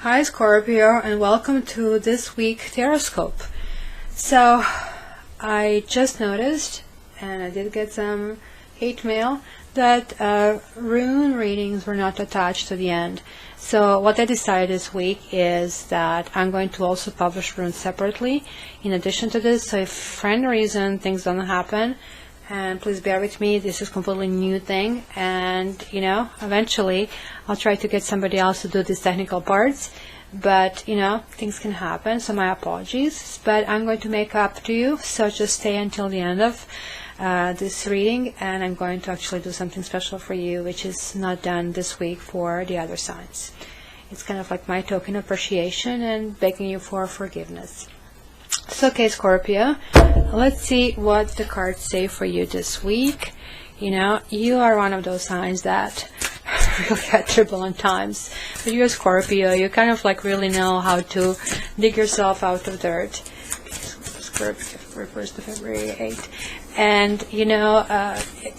Hi Scorpio, and welcome to this week Taroscope. So I just noticed, and I did get some hate mail, that rune readings were not attached to the end. So what I decided this week is that I'm going to also publish runes separately in addition to this. So if for any reason things don't happen, and please bear with me, this is a completely new thing, and eventually I'll try to get somebody else to do these technical parts, but things can happen, so my apologies, but I'm going to make up to you, so just stay until the end of this reading, and I'm going to actually do something special for you, which is not done this week for the other signs. It's kind of like my token of appreciation and begging you for forgiveness. So, okay, Scorpio, let's see what the cards say for you this week. You are one of those signs that really had turbulent times. But you're a Scorpio, you kind of like really know how to dig yourself out of dirt. Scorpio, 1st of February 8th. And,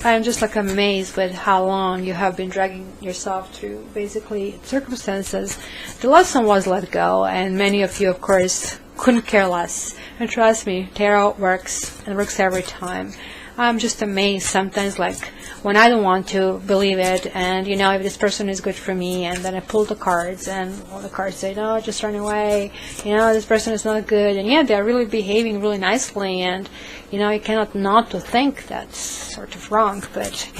I'm just like amazed with how long you have been dragging yourself through basically circumstances. The lesson was let go, and many of you, of course, couldn't care less. And trust me, tarot works, and works every time. I'm just amazed sometimes, like when I don't want to believe it, and if this person is good for me, and then I pull the cards, and all the cards say, no, just run away, this person is not good, and yeah, they're really behaving really nicely, and you cannot not to think that's sort of wrong, but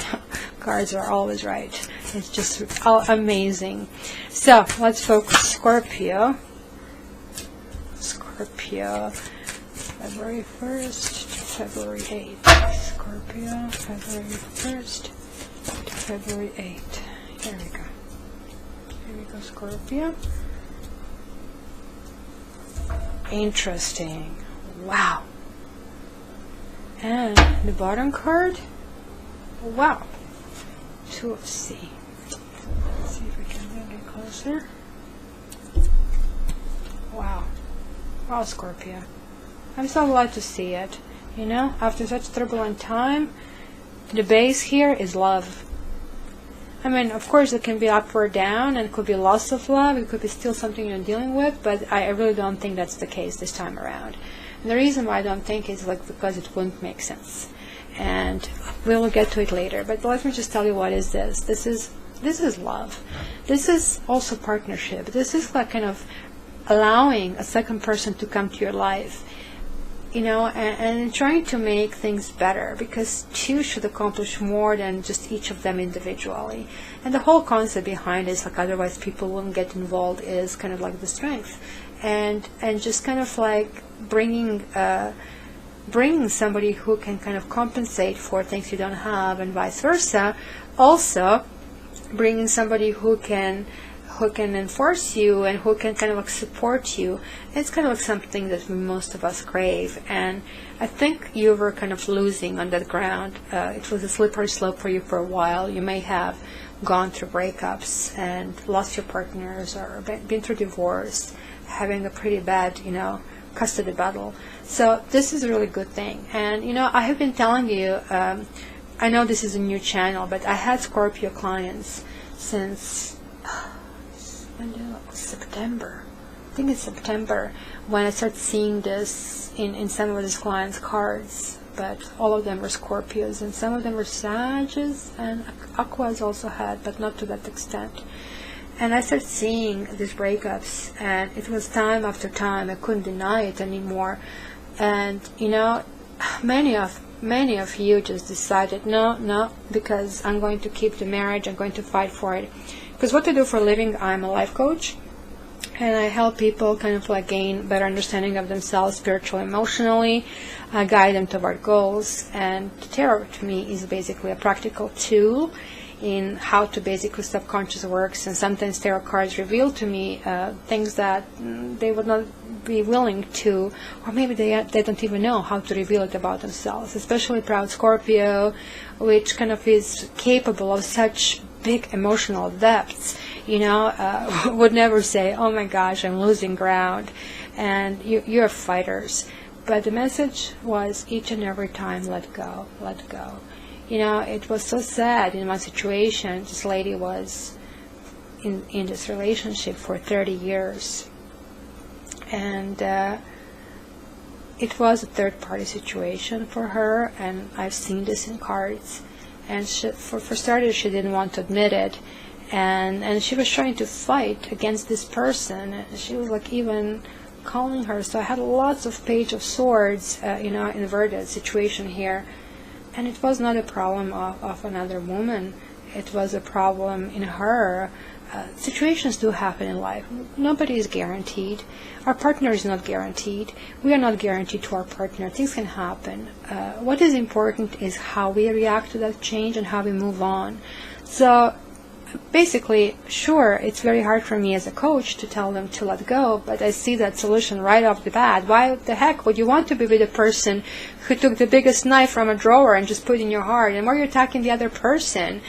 cards are always right. It's just amazing. So let's focus. Scorpio, February 1st to February 8th. Scorpio, February 1st to February 8th. Here we go. Here we go, Scorpio. Interesting. Wow. And the bottom card. Wow. 2 of C. Let's see if we can get closer. Wow. Wow, Scorpio. I'm so glad to see it. After such turbulent time, the base here is love. I mean, of course, it can be up or down, and it could be loss of love. It could be still something you're dealing with, but I really don't think that's the case this time around. And the reason why I don't think is because it wouldn't make sense. And we will get to it later. But let me just tell you what is this. This is love. This is also partnership. This is like kind of allowing a second person to come to your life, and trying to make things better, because two should accomplish more than just each of them individually. And the whole concept behind it is like otherwise people wouldn't get involved, is kind of like the strength, and just kind of like bringing somebody who can kind of compensate for things you don't have, and vice versa. Also bringing somebody who can enforce you and who can kind of like support you. It's kind of like something that most of us crave, and I think you were kind of losing on that ground. It was a slippery slope for you for a while. You may have gone through breakups and lost your partners, or been through divorce, having a pretty bad custody battle. So this is a really good thing. And I have been telling you, I know this is a new channel, but I had Scorpio clients since September. I think it's September when I started seeing this in some of these clients' cards, but all of them were Scorpios, and some of them were Sages, and Aquas also had, but not to that extent. And I started seeing these breakups, and it was time after time. I couldn't deny it anymore. And many of you just decided no, because I'm going to keep the marriage, I'm going to fight for it. Because what I do for a living, I'm a life coach, and I help people kind of like gain better understanding of themselves spiritually, emotionally, guide them toward goals. And tarot to me is basically a practical tool in how to basically subconscious works. And sometimes tarot cards reveal to me things that they would not be willing to, or maybe they don't even know how to reveal it about themselves, especially proud Scorpio, which kind of is capable of such big emotional depths, would never say, oh my gosh, I'm losing ground. And you're fighters. But the message was each and every time, let go, let go. It was so sad in my situation. This lady was in this relationship for 30 years. And it was a third-party situation for her, and I've seen this in cards. And for starters, she didn't want to admit it, and she was trying to fight against this person. And she was like even calling her. So I had lots of Page of Swords, inverted situation here, and it was not a problem of another woman. It was a problem in her. Situations do happen in life. Nobody is guaranteed. Our partner is not guaranteed. We are not guaranteed to our partner. Things can happen. What is important is how we react to that change and how we move on. So basically, sure, it's very hard for me as a coach to tell them to let go, but I see that solution right off the bat. Why the heck would you want to be with a person who took the biggest knife from a drawer and just put it in your heart? And more you're attacking the other person,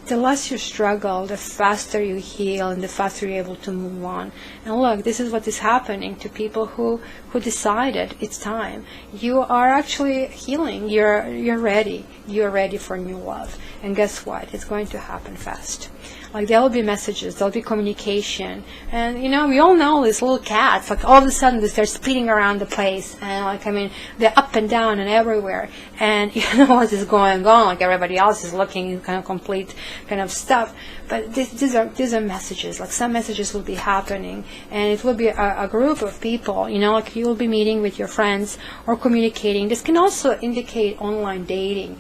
the less you struggle, the faster you heal, and the faster you're able to move on. And look, this is what is happening to people who decided it's time. You are actually healing. You're ready. You're ready for new love. And guess what? It's going to happen fast. Like, there will be messages, there will be communication. And, we all know these little cats, like, all of a sudden they start speeding around the place. And, they're up and down and everywhere. And you know what is going on. Like, everybody else is looking kind of complete kind of stuff. But these are messages. Like, some messages will be happening. And it will be a group of people, like you will be meeting with your friends or communicating. This can also indicate online dating,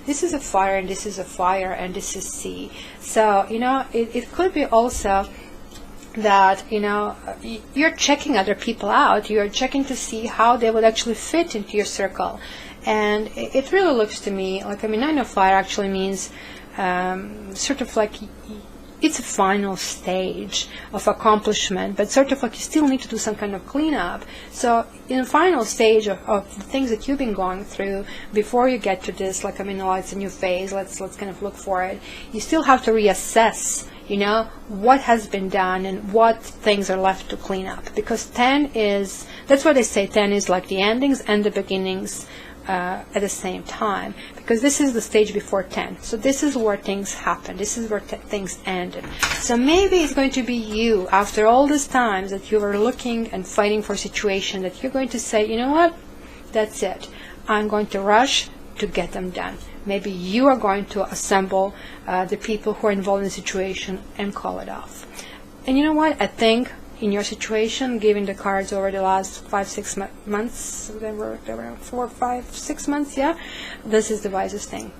This is a fire and this is a fire and this is sea. So, it could be also that, you're checking other people out. You're checking to see how they would actually fit into your circle. And it really looks to me like, 9 of Fire actually means sort of like it's a final stage of accomplishment, but sort of like you still need to do some kind of cleanup. So in the final stage of the things that you've been going through before you get to this, like, it's a new phase, let's kind of look for it. You still have to reassess, what has been done and what things are left to clean up. Because 10 is, that's why they say 10 is like the endings and the beginnings at the same time, because this is the stage before 10. So this is where things happen. This is where things ended. So maybe it's going to be you, after all these times that you were looking and fighting for a situation, that you're going to say, you know what, that's it. I'm going to rush to get them done. Maybe you are going to assemble the people who are involved in the situation and call it off. And you know what, I think in your situation, given the cards over the last 5-6 months, they were 4, 5, 6 months, this is the wisest thing.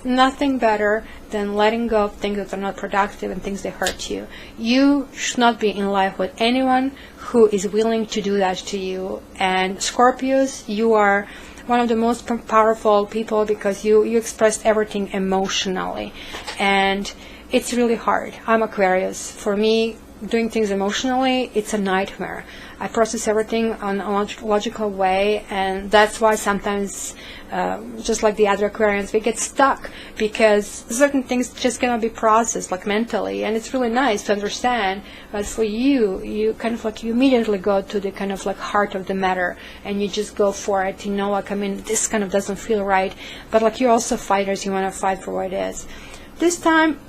Nothing better than letting go of things that are not productive and things that hurt you. You should not be in life with anyone who is willing to do that to you. And Scorpios, you are one of the most powerful people because you expressed everything emotionally. And it's really hard. I'm Aquarius. For me, doing things emotionally, it's a nightmare. I process everything on a logical way, and that's why sometimes, just like the other Aquarians, we get stuck because certain things just cannot be processed, like mentally, and it's really nice to understand. But for you kind of like you immediately go to the kind of like heart of the matter, and you just go for it. This kind of doesn't feel right, but like you're also fighters. You want to fight for what it is. This time,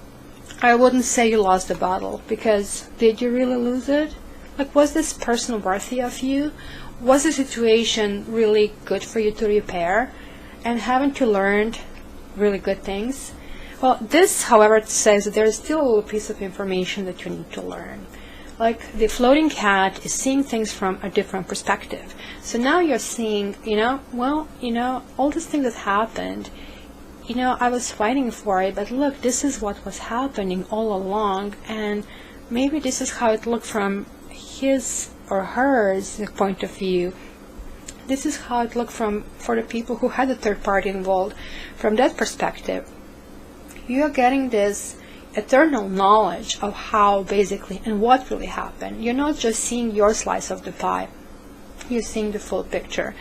I wouldn't say you lost the battle, because did you really lose it? Like, was this person worthy of you? Was the situation really good for you to repair? And haven't you learned really good things? Well, this, however, says that there's still a little piece of information that you need to learn. Like, the floating cat is seeing things from a different perspective. So now you're seeing, all these things that happened, I was fighting for it, but look, this is what was happening all along, and maybe this is how it looked from his or hers point of view. This is how it looked for the people who had a third party involved. From that perspective, you are getting this eternal knowledge of how basically and what really happened. You're not just seeing your slice of the pie, you're seeing the full picture.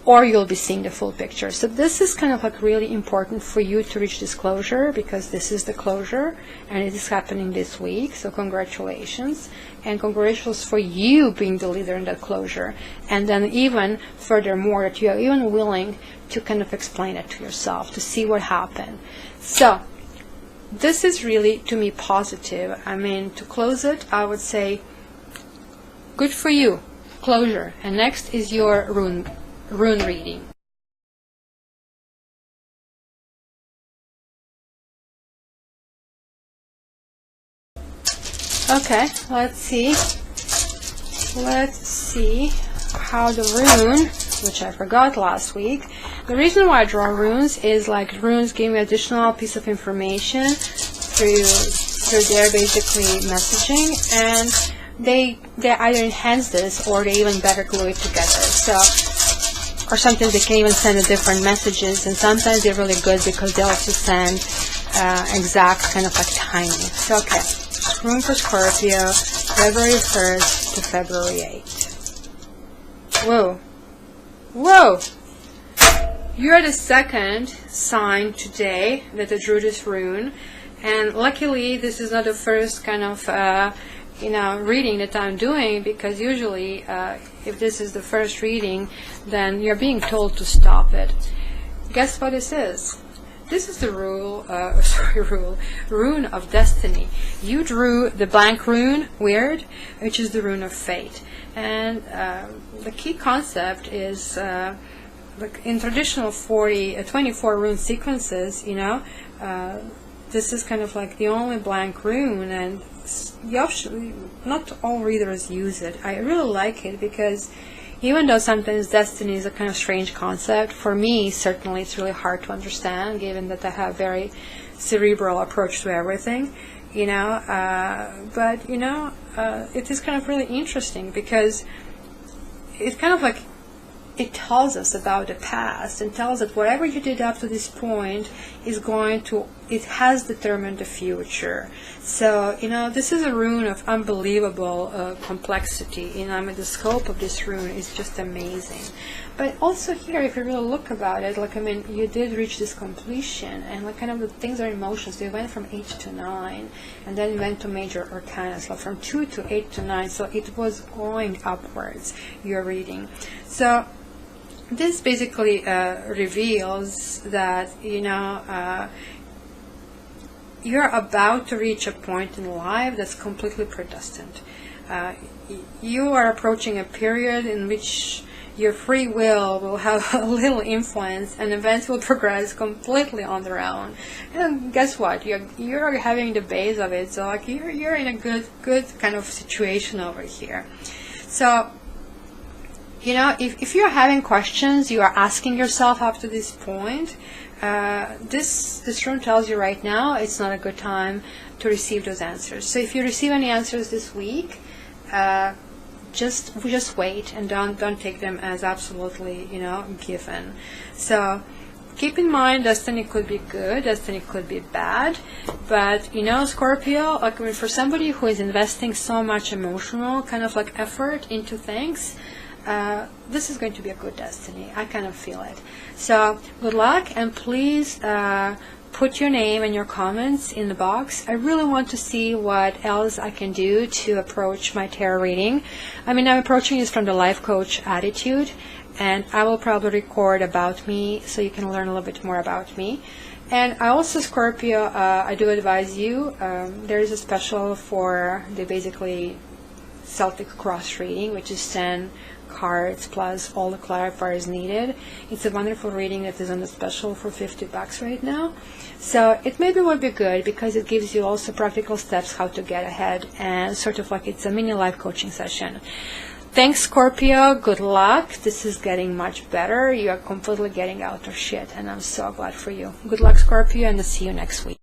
Or you'll be seeing the full picture. So this is kind of like really important for you to reach this closure, because this is the closure and it is happening this week. So congratulations, and congratulations for you being the leader in that closure. And then even furthermore, that you are even willing to kind of explain it to yourself, to see what happened. So this is really, to me, positive. I mean, to close it, I would say, good for you, closure. And next is your rune reading. Okay, let's see. Let's see how the rune, which I forgot last week. The reason why I draw runes is like runes give me additional piece of information through their basically messaging, and they either enhance this or they even better glue it together. So, or sometimes they can even send different messages, and sometimes they're really good because they also send exact kind of like timing. So okay, rune for Scorpio, February 1st to February 8th. Whoa. Whoa! You're the second sign today that I drew this rune, and luckily this is not the first kind of reading that I'm doing, because usually if this is the first reading, then you're being told to stop it. Guess what this is? This is the rune of destiny. You drew the blank rune, weird, which is the rune of fate. And the key concept is like in traditional 24 rune sequences, this is kind of like the only blank rune, and not all readers use it. I really like it because even though sometimes destiny is a kind of strange concept, for me, certainly it's really hard to understand, given that I have a very cerebral approach to everything, but it is kind of really interesting because it's kind of like it tells us about the past and tells that whatever you did up to this point it has determined the future. So, this is a rune of unbelievable complexity. The scope of this rune is just amazing. But also here, if you really look about it, you did reach this completion, and kind of the things are emotions. They went from 8 to 9, and then went to major arcana, so from 2 to 8 to 9, so it was going upwards, your reading. So, this basically reveals that, you're about to reach a point in life that's completely predestined. You are approaching a period in which your free will have a little influence, and events will progress completely on their own. And guess what? You're having the base of it, so you're in a good kind of situation over here. So, if you're having questions, you are asking yourself up to this point, this rune tells you right now it's not a good time to receive those answers. So if you receive any answers this week, just wait and don't take them as absolutely given. So keep in mind, destiny could be good, destiny could be bad, but Scorpio, for somebody who is investing so much emotional kind of like effort into things, this is going to be a good destiny. I kind of feel it. So good luck, and please put your name and your comments in the box. I really want to see what else I can do to approach my tarot reading. I'm approaching this from the life coach attitude, and I will probably record about me so you can learn a little bit more about me. And I also, Scorpio, I do advise you, there is a special for the basically Celtic cross reading, which is 10 cards plus all the clarifiers needed. It's a wonderful reading that is on the special for $50 right now. So it maybe would be good because it gives you also practical steps how to get ahead, and sort of like it's a mini life coaching session. Thanks, Scorpio. Good luck. This is getting much better. You are completely getting out of shit, and I'm so glad for you. Good luck, Scorpio, and I'll see you next week.